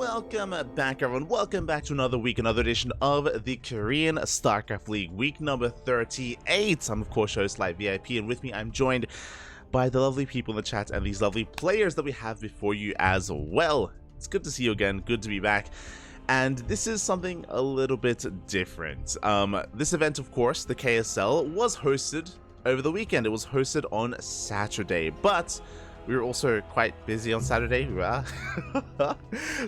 Welcome back, everyone. Welcome back to another week, another edition of the Korean StarCraft League, week number 38. I'm, of course, host Light VIP, and with me, I'm joined by the lovely people in the chat and these lovely players that we have before you as well. It's good to see you again. Good to be back. And this is something a little bit different. This event, of course, the KSL, was hosted over the weekend. It was hosted on Saturday, but we were also quite busy on Saturday.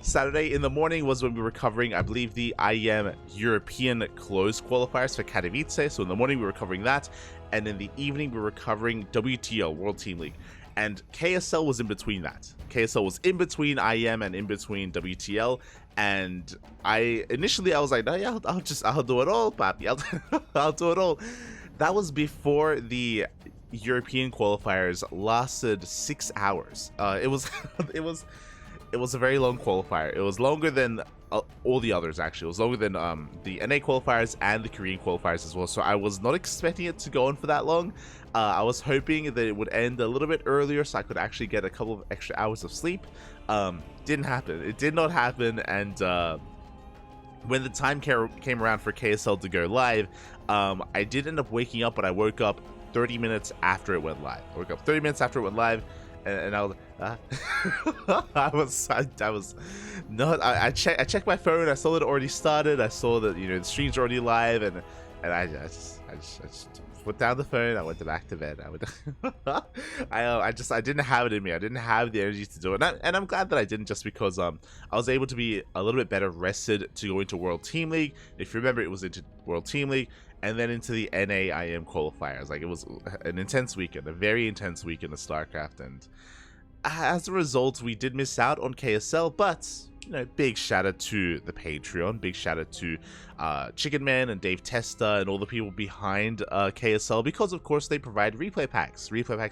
Saturday in the morning was when we were covering, I believe, the IEM European closed qualifiers for Katowice. So in the morning we were covering that, and in the evening we were covering WTL, World Team League. And KSL was in between that. KSL was in between IEM and in between WTL. And initially I was like, no, yeah, I'll do it all, papi. I'll do it all. That was before the European qualifiers lasted 6 hours. It was a very long qualifier. It was longer than all the others, actually. It was longer than the NA qualifiers and the Korean qualifiers as well. So I was not expecting it to go on for that long. I was hoping that it would end a little bit earlier so I could actually get a couple of extra hours of sleep. Didn't happen. It did not happen. And when the time came around for KSL to go live, I did end up waking up, but I woke up 30 minutes after it went live. I woke up 30 minutes after it went live, and I was I checked my phone. I saw that it already started. I saw that, you know, the stream's already live, and I just put down the phone. I went back to bed. I didn't have it in me. I didn't have the energy to do it, and I'm glad that I didn't, just because I was able to be a little bit better rested to go into World Team League. If you remember, it was into World Team League and then into the NA IM qualifiers. Like, it was an intense weekend, a very intense weekend of StarCraft, and as a result, we did miss out on KSL. But, you know, big shout out to the Patreon, big shout out to Chicken Man and Dave Testa and all the people behind KSL, because of course they provide replay packs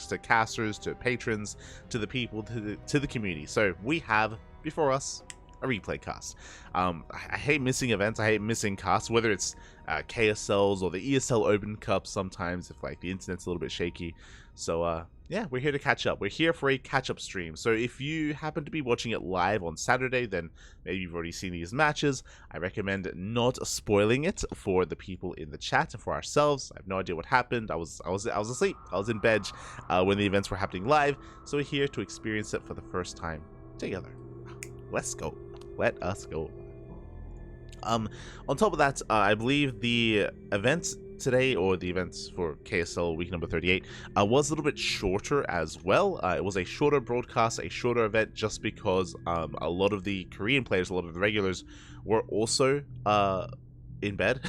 to casters, to patrons, to the people, to the community. So we have before us a replay cast. I hate missing events. I hate missing casts, whether it's KSLs or the ESL Open Cup sometimes, if like the internet's a little bit shaky. So yeah, we're here to catch up. We're here for a catch-up stream. So if you happen to be watching it live on Saturday, then maybe you've already seen these matches. I recommend not spoiling it for the people in the chat and for ourselves. I have no idea what happened. I was asleep. I was in bed when the events were happening live. So we're here to experience it for the first time together. Let's go. Let us go. On top of that, I believe the events today, or the events for KSL week number 38, was a little bit shorter as well. It was a shorter broadcast, a shorter event, just because a lot of the Korean players, a lot of the regulars, were also in bed.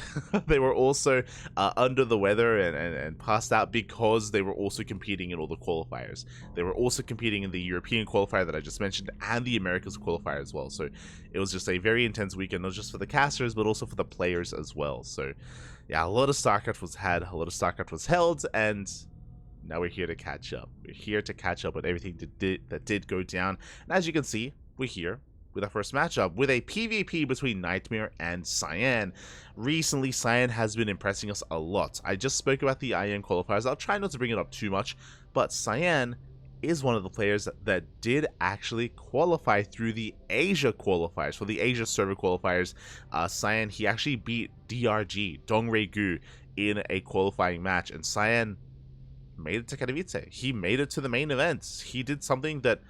They were also under the weather and passed out, because they were also competing in all the qualifiers. They were also competing in the European qualifier that I just mentioned and the Americas qualifier as well. So it was just a very intense weekend, not just for the casters but also for the players as well. So yeah, a lot of StarCraft was had, a lot of StarCraft was held, and now we're here to catch up. We're here to catch up with everything that did go down. And as you can see, we're here with our first matchup, with a PvP between NightMare and Cyan. Recently, Cyan has been impressing us a lot. I just spoke about the IM qualifiers. I'll try not to bring it up too much, but Cyan is one of the players that did actually qualify through the Asia qualifiers. For the Asia server qualifiers, Cyan, he actually beat DRG, Dongdaegu, in a qualifying match, and Cyan made it to Katowice. He made it to the main event. He did something that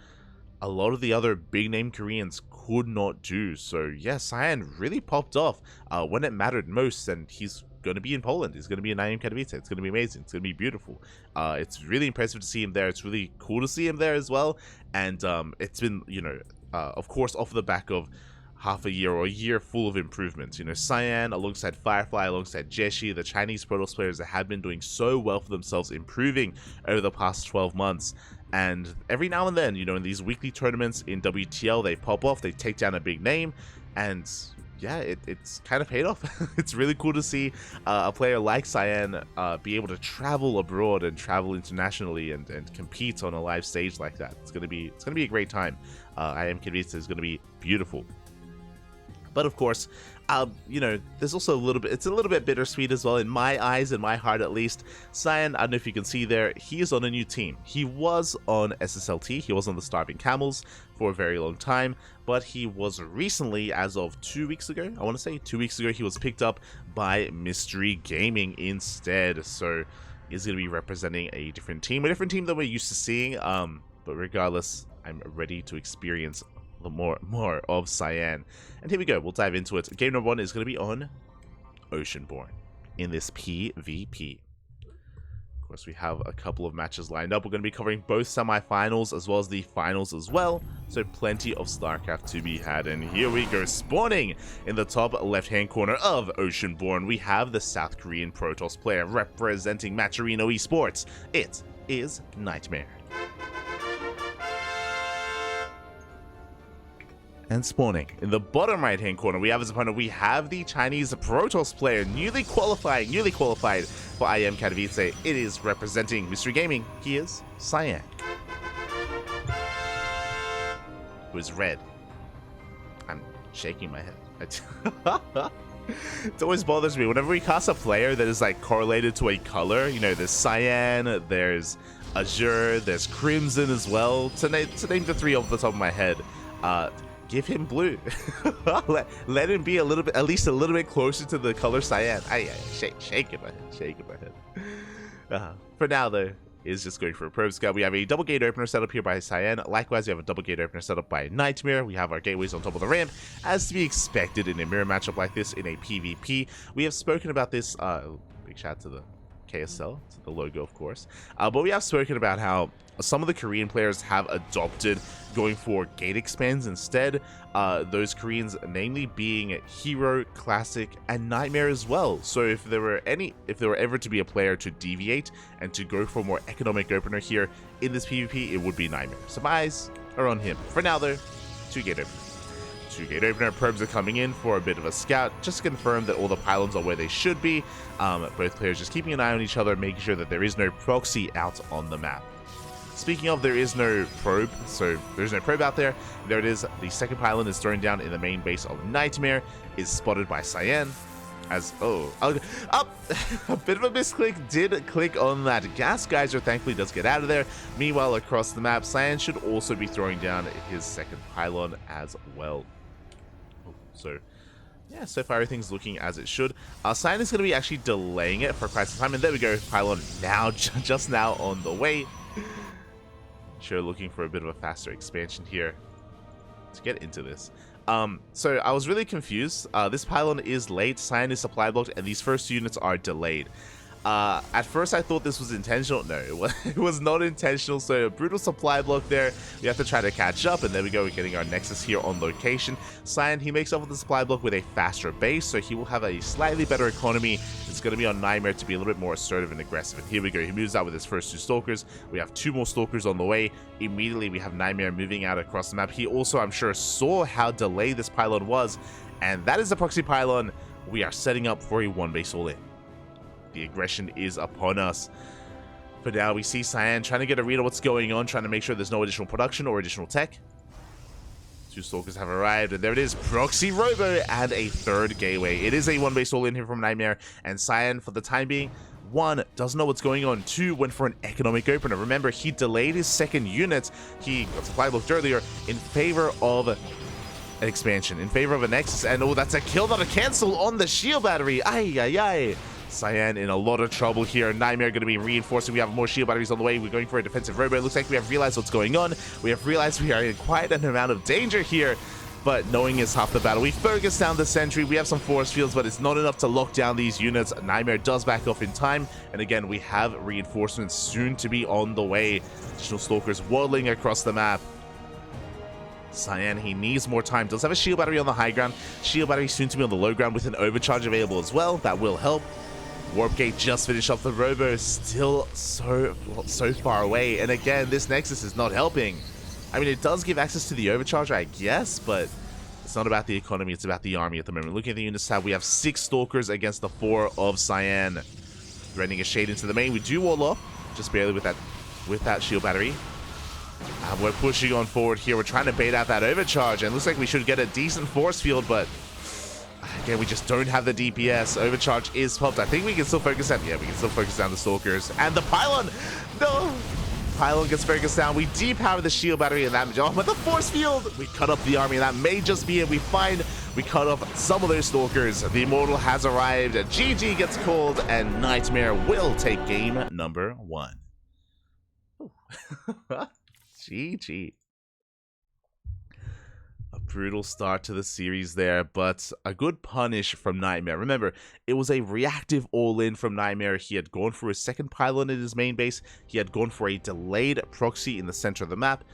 a lot of the other big name Koreans could not do. So yeah, Cyan really popped off when it mattered most, and he's going to be in Poland. He's going to be in IM Katowice. It's going to be amazing. It's going to be beautiful. It's really impressive to see him there. It's really cool to see him there as well. And it's been, you know, of course, off the back of half a year or a year full of improvements. You know, Cyan alongside Firefly, alongside Jeshi, the Chinese Protoss players that have been doing so well for themselves, improving over the past 12 months. And every now and then, you know, in these weekly tournaments in WTL, they pop off, they take down a big name, and yeah, it's kind of paid off. It's really cool to see a player like Cyan be able to travel abroad and travel internationally and compete on a live stage like that. It's gonna be a great time. IM Katowice is gonna be beautiful. But of course, you know, there's also it's a little bit bittersweet as well in my eyes, in my heart at least. Cyan, I don't know if you can see there, he is on a new team. He was on SSLT, he was on the Starving Camels for a very long time, but he was recently, as of 2 weeks ago, I want to say 2 weeks ago, he was picked up by Mystery Gaming instead. So he's going to be representing a different team than we're used to seeing. But regardless, I'm ready to experience more of Cyan. And here we go, we'll dive into it. Game number 1 is going to be on Oceanborn in this PvP. Of course, we have a couple of matches lined up. We're going to be covering both semi-finals as well as the finals as well. So plenty of StarCraft to be had. And here we go, spawning in the top left-hand corner of Oceanborn. We have the South Korean Protoss player representing Matcherino Esports. It is NightMare. And spawning in the bottom right hand corner, we have as opponent, we have the Chinese Protoss player, newly qualified for IM Katowice. It is representing Mystery Gaming. He is Cyan, who is red. I'm shaking my head. It always bothers me whenever we cast a player that is like correlated to a color. You know, there's Cyan, there's Azure, there's Crimson as well. To name the 3 off the top of my head. Give him blue. let him be a little bit, at least a little bit closer to the color Cyan. Shaking my head. For now, though, is just going for a probe scout. We have a double gate opener set up here by Cyan. Likewise, we have a double gate opener set up by NightMare. We have our gateways on top of the ramp, as to be expected in a mirror matchup like this in a PvP. We have spoken about this. Big shout out to the KSL, to the logo, of course. But we have spoken about how some of the Korean players have adopted going for gate expands instead. Those Koreans, namely being Hero, Classic, and NightMare as well. So if there were ever to be a player to deviate and to go for a more economic opener here in this PvP, it would be NightMare. So my eyes are on him. For now, though, 2 gate opener. 2 gate opener. Probes are coming in for a bit of a scout, just to confirm that all the pylons are where they should be. Both players just keeping an eye on each other, making sure that there is no proxy out on the map. Speaking of, there is no probe, so there's no probe out there. There it is. The second pylon is thrown down in the main base of NightMare, is spotted by Cyan. As, a bit of a misclick, did click on that gas geyser, thankfully does get out of there. Meanwhile, across the map, Cyan should also be throwing down his second pylon as well. So yeah, so far everything's looking as it should. Cyan is going to be actually delaying it for quite some time, and there we go, pylon now, just now on the way. Sure, looking for a bit of a faster expansion here to get into this. So I was really confused. This pylon is late, Cyan is supply blocked, and these first 2 units are delayed. At first I thought this was intentional. No, it was not intentional. So a brutal supply block there. We have to try to catch up, and there we go. We're getting our Nexus here on location. Cyan, he makes up with the supply block with a faster base, so he will have a slightly better economy. It's going to be on NightMare to be a little bit more assertive and aggressive. And here we go. He moves out with his first 2 Stalkers. We have 2 more Stalkers on the way. Immediately we have NightMare moving out across the map. He also, I'm sure, saw how delayed this pylon was, and that is the proxy pylon. We are setting up for a 1 base all in. The aggression is upon us. For now, we see Cyan trying to get a read of what's going on, trying to make sure there's no additional production or additional tech. 2 Stalkers have arrived, and there it is, Proxy Robo and a 3rd gateway. It is a 1 base all in here from NightMare, and Cyan, for the time being, 1, doesn't know what's going on. 2, went for an economic opener. Remember, he delayed his 2nd unit. He got supply blocked earlier in favor of an expansion, in favor of a Nexus, and oh, that's a kill, not a cancel on the shield battery. Ay. Cyan in a lot of trouble here. NightMare going to be reinforcing. We have more shield batteries on the way. We're going for a defensive robo. It looks like we have realized what's going on. We have realized we are in quite an amount of danger here, but knowing is half the battle. We focus down the sentry. We have some force fields, but it's not enough to lock down these units. NightMare does back off in time, and again, we have reinforcements soon to be on the way. Additional Stalkers waddling across the map. Cyan, he needs more time. Does have a shield battery on the high ground. Shield battery soon to be on the low ground with an overcharge available as well. That will help. Warp Gate just finished off the robo, still so far away, and again, this Nexus is not helping. I mean, it does give access to the overcharge, I guess, but it's not about the economy, it's about the army at the moment. Looking at the units tab, we have 6 Stalkers against the 4 of Cyan. Threading a shade into the main. We do wall off, just barely with that shield battery. We're pushing on forward here. We're trying to bait out that overcharge, and it looks like we should get a decent force field, but Again, we just don't have the DPS. Overcharge is popped. I think we can still focus down. Yeah, we can still focus down the Stalkers. And the Pylon! No! Pylon gets focused down. We depower the shield battery and that. Oh, but the force field! We cut up the army, and that may just be it. We cut off some of those Stalkers. The Immortal has arrived. GG gets called, and NightMare will take game number 1. GG. A brutal start to the series there, but a good punish from NightMare. Remember, it was a reactive all-in from NightMare. He had gone for a second pylon in his main base. He had gone for a delayed proxy in the center of the map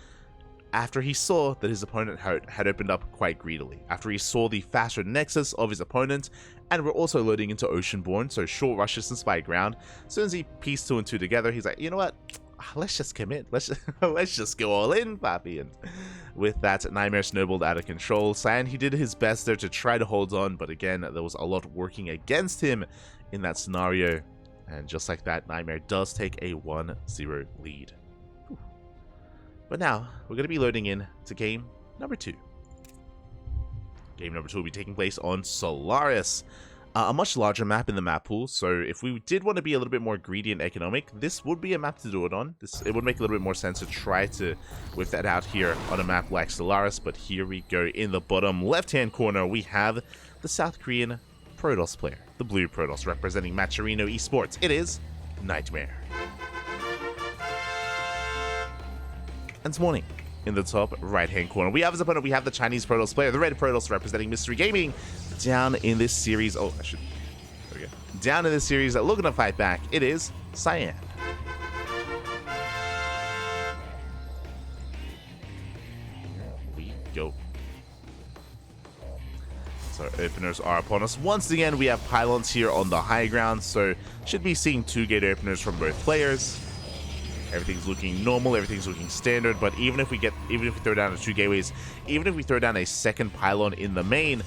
after he saw that his opponent had opened up quite greedily. After he saw the faster nexus of his opponent, and we're also loading into Oceanborn, so short rushes and spy ground. As soon as he pieced 2 and 2 together, he's like, you know what? Let's just commit. Let's just go all in, papi. And with that, NightMare snowballed out of control. Cyan, he did his best there to try to hold on, but again, there was a lot working against him in that scenario. And just like that, NightMare does take a 1-0 lead. Whew. But now, we're going to be loading in to game number 2. Game number 2 will be taking place on Solaris. A much larger map in the map pool, so if we did want to be a little bit more greedy and economic, this would be a map to do it on. It would make a little bit more sense to try to whip that out here on a map like Solaris, but here we go. In the bottom left-hand corner, we have the South Korean Protoss player, the blue Protoss, representing Macherino Esports. It is NightMare. And this morning, in the top right-hand corner, we have as opponent, we have the Chinese Protoss player, the red Protoss, representing Mystery Gaming. Down in this series, there we go. Down in this series, looking to fight back, it is Cyan. Here we go. So openers are upon us. Once again, we have pylons here on the high ground, so should be seeing 2 gate openers from both players. Everything's looking normal, everything's looking standard, but even if we throw down 2 gateways, even if we throw down a second pylon in the main,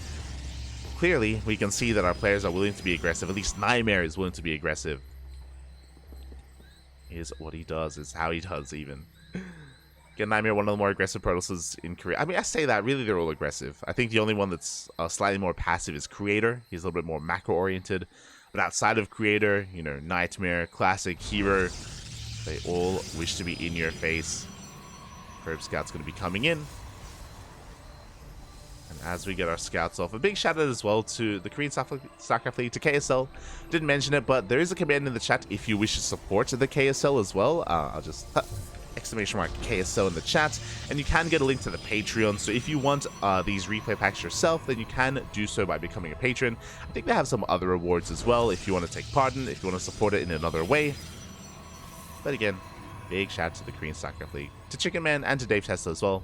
clearly we can see that our players are willing to be aggressive. At least NightMare is willing to be aggressive. Is what he does, is how he does even. Again, NightMare, one of the more aggressive Protosses in Korea. I mean, I say that, really they're all aggressive. I think the only one that's slightly more passive is Creator. He's a little bit more macro-oriented. But outside of Creator, you know, NightMare, Classic, Hero, they all wish to be in your face. Probe Scout's going to be coming in. And as we get our scouts off, a big shout out as well to the Korean StarCraft League, to KSL. Didn't mention it, but there is a command in the chat if you wish to support the KSL as well. I'll just exclamation mark KSL in the chat, and you can get a link to the Patreon. So if you want these replay packs yourself, then you can do so by becoming a patron. I think they have some other rewards as well if you want to take part in, if you want to support it in another way. But again, big shout out to the Korean StarCraft League, to Chicken Man, and to Dave Tesla as well.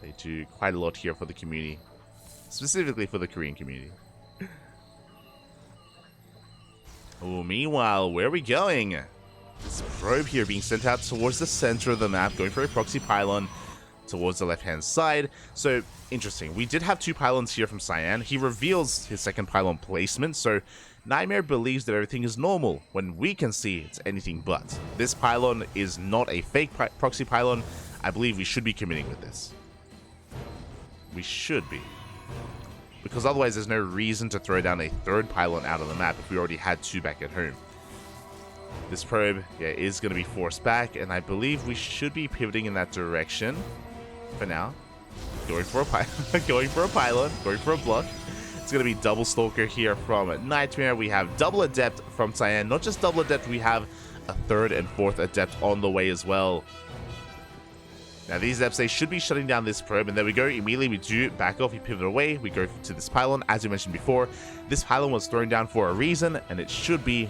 They do quite a lot here for the community, specifically for the Korean community. Oh, meanwhile, where are we going? This probe here being sent out towards the center of the map, going for a proxy pylon towards the left-hand side. So, interesting. We did have 2 pylons here from Cyan. He reveals his second pylon placement, so NightMare believes that everything is normal, when we can see it's anything but. This pylon is not a fake proxy pylon. I believe we should be committing with this. We should be. Because otherwise there's no reason to throw down a 3rd pylon out of the map if we already had 2 back at home. This probe, yeah, is going to be forced back, and I believe we should be pivoting in that direction for now. Going for a pylon, going for a block. It's going to be double Stalker here from NightMare. We have double Adept from Cyan. Not just double Adept, we have a 3rd and 4th Adept on the way as well. Now these Adepts, they should be shutting down this probe, and there we go. Immediately we do back off, we pivot away, we go to this pylon. As we mentioned before, this pylon was thrown down for a reason, and it should be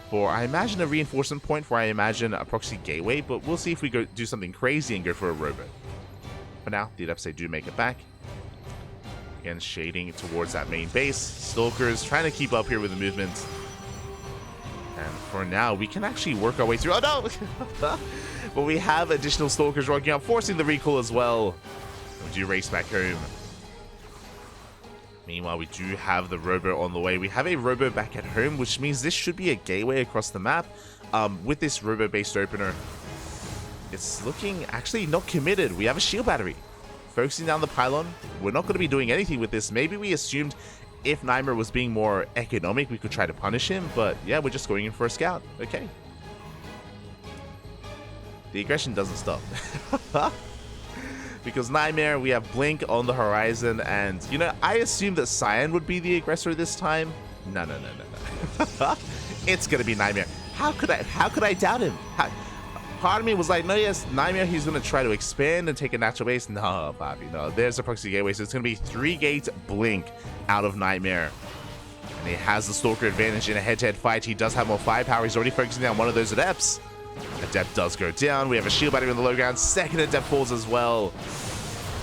for, I imagine, a reinforcement point, for I imagine a proxy gateway, but we'll see if we go do something crazy and go for a robot. For now, the Adepts, they do make it back. Again, shading towards that main base. Stalkers trying to keep up here with the movement. And for now, we can actually work our way through. Oh no! But we have additional Stalkers rocking up, forcing the recall as well. We do race back home. Meanwhile, we do have the robo on the way. We have a robo back at home, which means this should be a gateway across the map. With this robo-based opener, it's looking actually not committed. We have a shield battery. focusing down the pylon. We're not going to be doing anything with this. Maybe we assumed if NightMare was being more economic, we could try to punish him. But yeah, we're just going in for a scout. Okay. The aggression doesn't stop. Because NightMare, we have Blink on the horizon. And, you know, I assumed that Cyan would be the aggressor this time. No. It's going to be NightMare. How could I doubt him? Part of me was like, no, yes, NightMare, he's going to try to expand and take a natural base. No, Bobby, no. There's a proxy gateway, so it's going to be 3-gate Blink out of NightMare. And he has the Stalker advantage in a head-to-head fight. He does have more firepower. He's already focusing on one of those Adepts. Adept does go down. We have a shield battery on the low ground. Second Adept falls as well.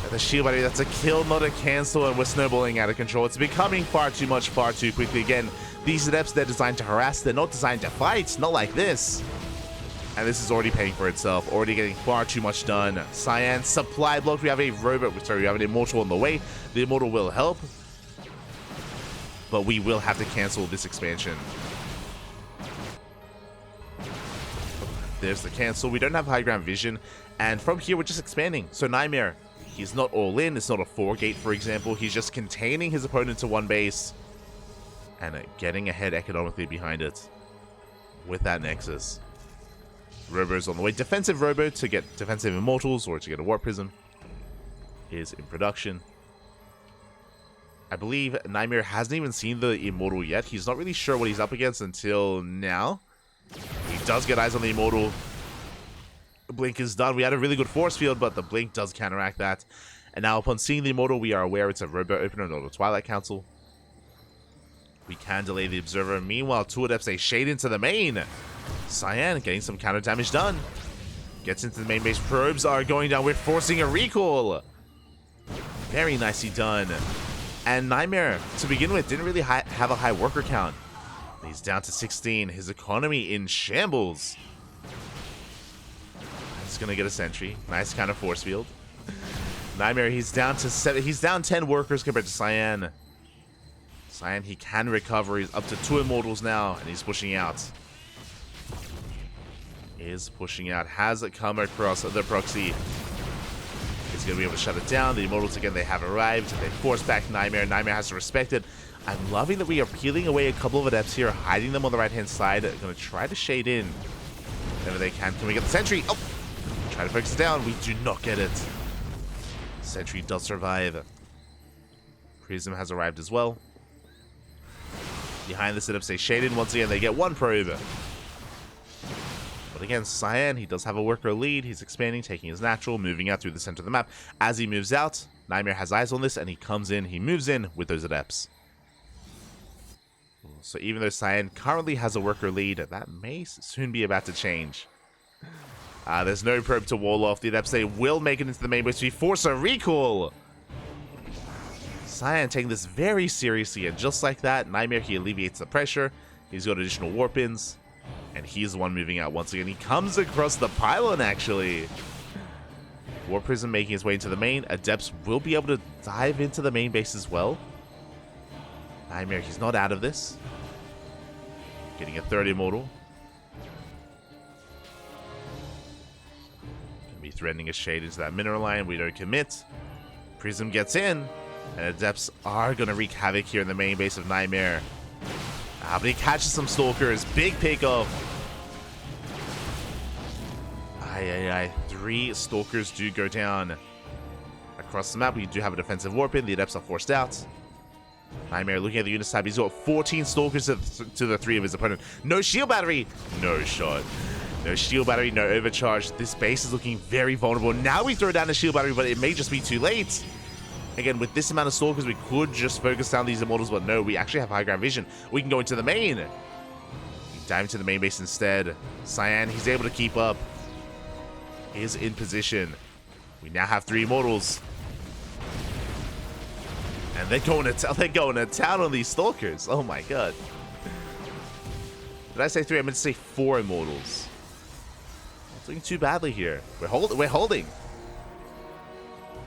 And the shield battery, that's a kill, not a cancel, and we're snowballing out of control. It's becoming far too much, far too quickly. Again, these Adepts, they're designed to harass. They're not designed to fight. Not like this. And this is already paying for itself. Already getting far too much done. Cyan, supply block. We have a robot. Sorry, we have an Immortal on the way. The Immortal will help. But we will have to cancel this expansion. There's the cancel. We don't have high ground vision. And from here, we're just expanding. So NightMare, he's not all in. It's not a 4-gate, for example. He's just containing his opponent to one base. And getting ahead economically behind it. With that Nexus. Robo's on the way. Defensive Robo to get defensive Immortals or to get a Warp Prism is in production. I believe NightMare hasn't even seen the Immortal yet. He's not really sure what he's up against until now. He does get eyes on the Immortal. The Blink is done. We had a really good force field, but the Blink does counteract that. And now upon seeing the Immortal, we are aware it's a Robo opener, not a Twilight Council. We can delay the Observer. Meanwhile, 2 Adepts, they shade into the main. Cyan getting some counter damage done. Gets into the main base. Probes are going down. We're forcing a recall. Very nicely done. And NightMare, to begin with, didn't really have a high worker count. He's down to 16. His economy in shambles. He's going to get a sentry. Nice kind of force field. NightMare, he's down to 7. He's down 10 workers compared to Cyan. Cyan, he can recover. He's up to 2 Immortals now, and he's pushing out. Is pushing out. Has it come across the proxy. He's going to be able to shut it down. The Immortals, again, they have arrived. They force back NightMare. NightMare has to respect it. I'm loving that we are peeling away a couple of Adepts here, hiding them on the right-hand side. Going to try to shade in whenever they can. Can we get the sentry? Oh! Try to focus it down. We do not get it. Sentry does survive. Prism has arrived as well. Behind the setups, they shade in once again. They get 1 probe. But again, Cyan, he does have a worker lead. He's expanding, taking his natural, moving out through the center of the map. As he moves out, NightMare has eyes on this, and he comes in. He moves in with those Adepts. So even though Cyan currently has a worker lead, that may soon be about to change. There's no probe to wall off. The Adepts, they will make it into the main base. We force a recall. Cyan taking this very seriously, and just like that, NightMare, he alleviates the pressure. He's got additional warp-ins, and he's the one moving out once again. He comes across the pylon, actually. Warp Prism making his way into the main. Adepts will be able to dive into the main base as well. NightMare, he's not out of this. Getting a 3rd Immortal. Gonna be threatening a shade into that mineral line. We don't commit. Prism gets in. And Adepts are going to wreak havoc here in the main base of NightMare. But he catches some Stalkers. Big pickoff. 3 Stalkers do go down. Across the map, we do have a defensive warp in. The Adepts are forced out. NightMare looking at the unit tab. He's got 14 Stalkers to the 3 of his opponent. No shield battery. No shot. No shield battery. No overcharge. This base is looking very vulnerable. Now we throw down a shield battery, but it may just be too late. Again, with this amount of Stalkers, we could just focus down these Immortals, but no, we actually have high ground vision. We can go into the main. We dive into the main base instead. Cyan, he's able to keep up. Is in position. We now have 3 Immortals. And they're going to town on these Stalkers. Oh my god. Did I say 3? I meant to say 4 Immortals. Not doing too badly here. We're holding.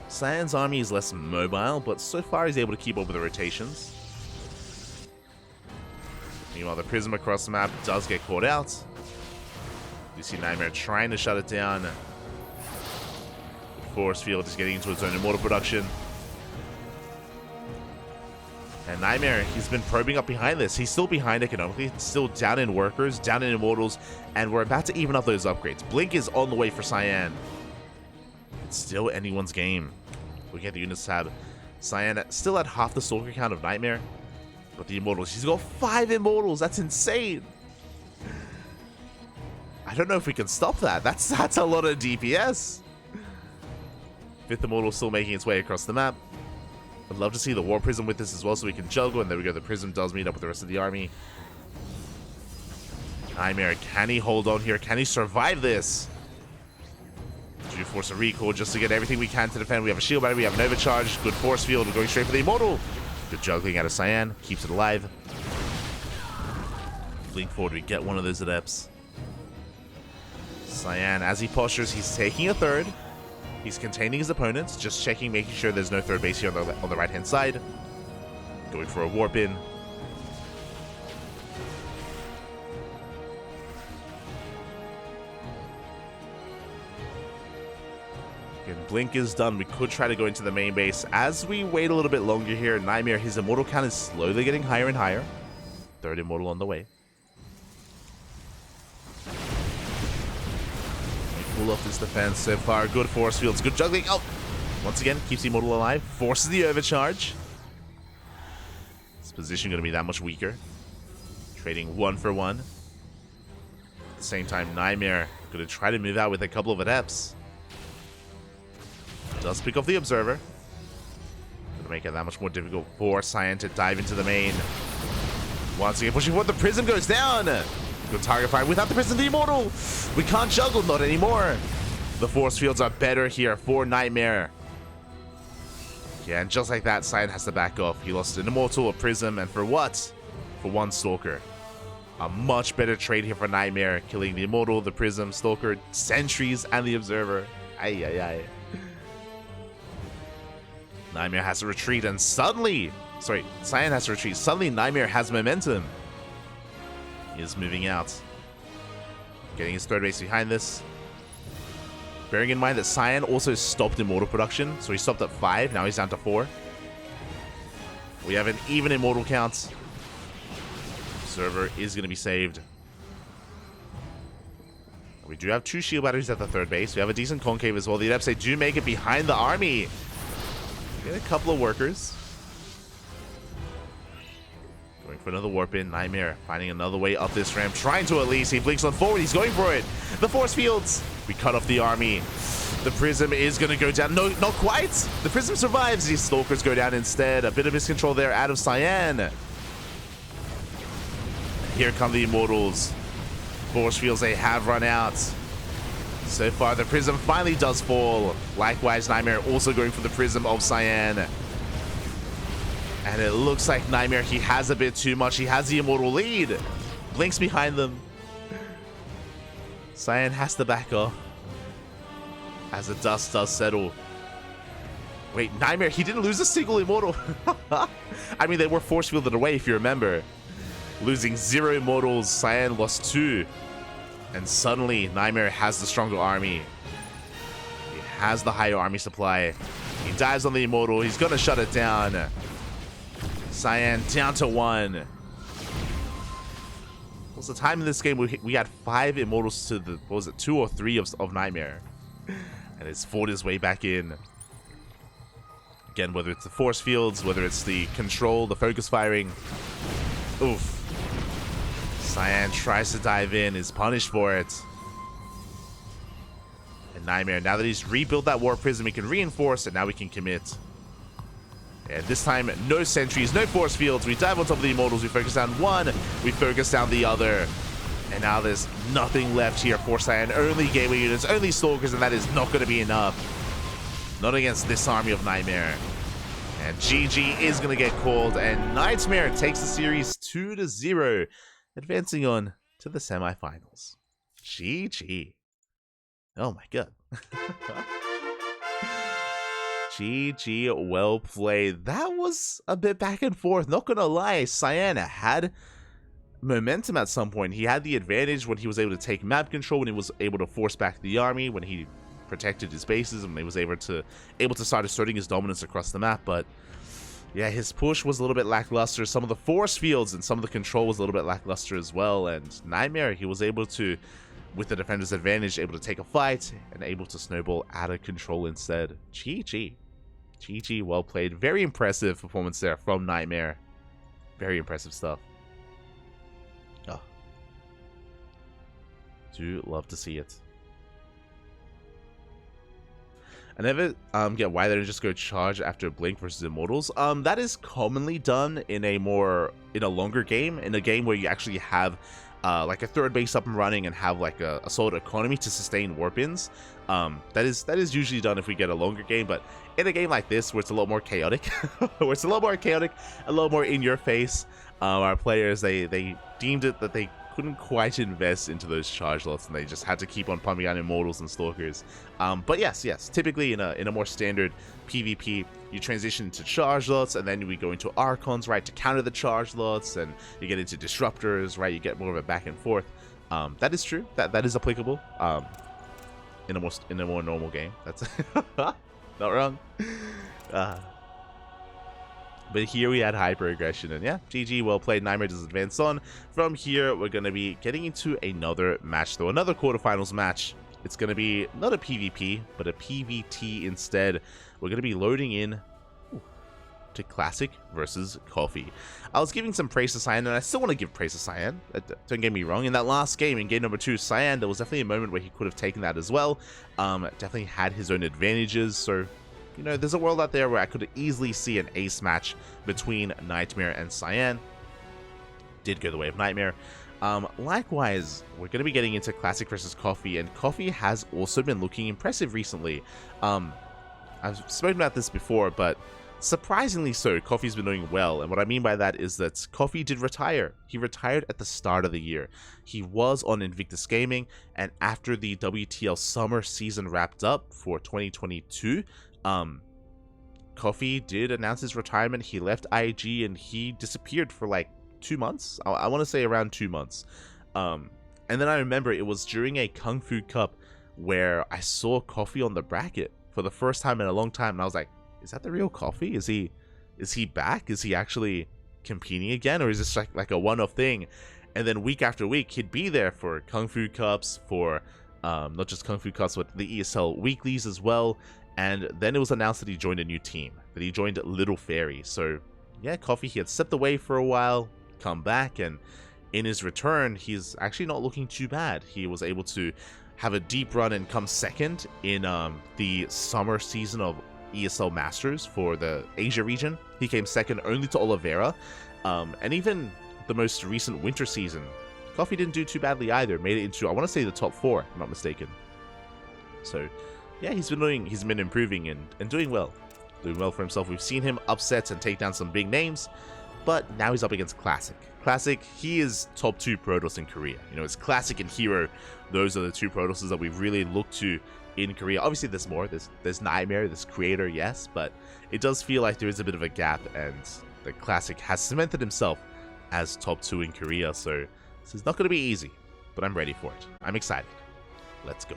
Cyan's army is less mobile, but so far he's able to keep up with the rotations. Meanwhile, the Prism across the map does get caught out. You see NightMare trying to shut it down. Force Field is getting into its own immortal production. And NightMare, he's been probing up behind this. He's still behind economically, still down in workers, down in immortals, and we're about to even up those upgrades. Blink is on the way for Cyan. It's still anyone's game. Looking at the units tab, Cyan still at half the Stalker count of NightMare, but the immortals, he's got 5 immortals. That's insane. I don't know if we can stop that. That's a lot of DPS. 5th immortal still making its way across the map. I'd love to see the War Prism with this as well so we can juggle. And there we go. The Prism does meet up with the rest of the army. NightMare, can he hold on here? Can he survive this? Do force a recall just to get everything we can to defend. We have a shield battery. We have an overcharge. Good force field. We're going straight for the immortal. Good juggling out of Cyan. Keeps it alive. Blink forward. We get one of those adepts. Cyan, as he postures, he's taking a third. He's containing his opponents, just checking, making sure there's no third base here on the right-hand side. Going for a warp in. Again, Blink is done. We could try to go into the main base. As we wait a little bit longer here, NightMare, his immortal count is slowly getting higher and higher. 3rd immortal on the way. Pull off this defense so far. Good force fields, good juggling. Oh, once again, keeps the immortal alive. Forces the overcharge. His position going to be that much weaker. Trading 1 for 1. At the same time, NightMare going to try to move out with a couple of adepts. Does pick off the observer. Going to make it that much more difficult for Cyan to dive into the main. Once again, pushing forward. The Prism goes down. Good target fire without the Prism, the immortal. We can't juggle, not anymore. The force fields are better here for NightMare. Yeah, and just like that, Cyan has to back off. He lost an immortal, a Prism, and for what? For 1 Stalker. A much better trade here for NightMare, killing the immortal, the Prism, Stalker, sentries, and the observer. Ay, ay, ay. NightMare has to retreat, and suddenly... Sorry, Cyan has to retreat. Suddenly, NightMare has momentum. He is moving out. Getting his third base behind this. Bearing in mind that Cyan also stopped immortal production. So he stopped at 5. Now he's down to 4. We have an even immortal count. Server is going to be saved. We do have 2 shield batteries at the third base. We have a decent concave as well. The adepts, they do make it behind the army. Get a couple of workers. Going for another warp in. NightMare finding another way up this ramp. Trying to at least. He blinks on forward. He's going for it. The force fields. We cut off the army. The Prism is going to go down. No, not quite. The Prism survives. These Stalkers go down instead. A bit of miscontrol there out of Cyan. Here come the Immortals. Force fields, they have run out. So far, the Prism finally does fall. Likewise, NightMare also going for the Prism of Cyan. And it looks like NightMare, he has a bit too much. He has the Immortal lead. Blinks behind them. Cyan has to back off as the dust does settle. Wait, NightMare, he didn't lose a single Immortal. I mean, they were force fielded away, if you remember. Losing 0 Immortals, Cyan lost 2. And suddenly, NightMare has the stronger army. He has the higher army supply. He dives on the Immortal. He's going to shut it down. Cyan down to 1. What was the time in this game? We had 5 Immortals to the, what was it, 2 or 3 of NightMare. And it's fought his way back in. Again, whether it's the force fields, whether it's the control, the focus firing. Oof. Cyan tries to dive in, is punished for it. And NightMare, now that he's rebuilt that War Prism, he can reinforce, and now we can commit. And this time, no sentries, no force fields. We dive on top of the Immortals. We focus down one. We focus down the other. And now there's nothing left here for Cyan. Only gateway units, only Stalkers, and that is not going to be enough. Not against this army of NightMare. And GG is going to get called. And NightMare takes the series 2-0. Advancing on to the semifinals. GG. Oh my god. GG, well played. That was a bit back and forth. Not gonna lie, Cyan had momentum at some point. He had the advantage when he was able to take map control, when he was able to force back the army, when he protected his bases and he was able to start asserting his dominance across the map. But yeah, his push was a little bit lackluster. Some of the force fields and some of the control was a little bit lackluster as well. And NightMare, he was able to, with the defender's advantage, able to take a fight and able to snowball out of control instead. GG. GG, well played. Very impressive performance there from NightMare. Very impressive stuff. Oh. Do love to see it. I never get why they don't just go charge after Blink versus Immortals. That is commonly done in a longer game, in a game where you actually have like a third base up and running and have like a solid economy to sustain warp-ins. That is usually done if we get a longer game, but in a game like this where it's a lot more chaotic, a little more in your face, our players, they deemed it that they couldn't quite invest into those charge lots, and they just had to keep on pumping out Immortals and Stalkers. But yes, typically in a more standard PvP, you transition to charge lots, and then we go into Archons, right, to counter the charge lots, and you get into Disruptors, right, you get more of a back and forth. That is true, that is applicable in a more normal game. That's not wrong. But here we had hyper aggression, and yeah, GG, well played. NightMare does advance on. From here, we're going to be getting into another match, though, another quarterfinals match. It's going to be not a PvP, but a PvT instead. We're going to be loading in to Classic versus Coffee. I was giving some praise to Cyan, and I still want to give praise to Cyan. Don't get me wrong. In that last game, in game number 2, Cyan, there was definitely a moment where he could have taken that as well. Definitely had his own advantages, so you know, there's a world out there where I could easily see an ace match between NightMare and Cyan. Did go the way of NightMare. Likewise, we're going to be getting into Classic versus Coffee, and Coffee has also been looking impressive recently. I've spoken about this before, but surprisingly so, Coffee's been doing well, and what I mean by that is that Coffee did retire. He retired at the start of the year. He was on Invictus Gaming, and after the WTL summer season wrapped up for 2022, Coffee did announce his retirement. He left IG and he disappeared for like 2 months. I want to say around 2 months. And then I remember it was during a Kung Fu Cup where I saw Coffee on the bracket for the first time in a long time, and I was like, is that the real Coffee? Is he back? Is he actually competing again, or is this like a one-off thing? And then week after week, he'd be there for Kung Fu Cups, for not just Kung Fu Cups, but the ESL weeklies as well. And then it was announced that he joined a new team, that he joined Little Fairy. So yeah, Coffee, he had stepped away for a while, come back, and in his return, he's actually not looking too bad. He was able to have a deep run and come second in the summer season of ESL Masters for the Asia region. He came second only to Oliveira. And even the most recent winter season, Coffee didn't do too badly either. Made it into, I want to say, the top 4, if I'm not mistaken. So yeah, he's been improving and doing well for himself. We've seen him upset and take down some big names, but now he's up against Classic. Classic, he is top 2 Protoss in Korea. You know, it's Classic and Hero. Those are the 2 Protosses that we really look to in Korea. Obviously, there's more. There's NightMare, there's Creator, yes, but it does feel like there is a bit of a gap, and the Classic has cemented himself as top 2 in Korea. So this is not going to be easy, but I'm ready for it. I'm excited. Let's go.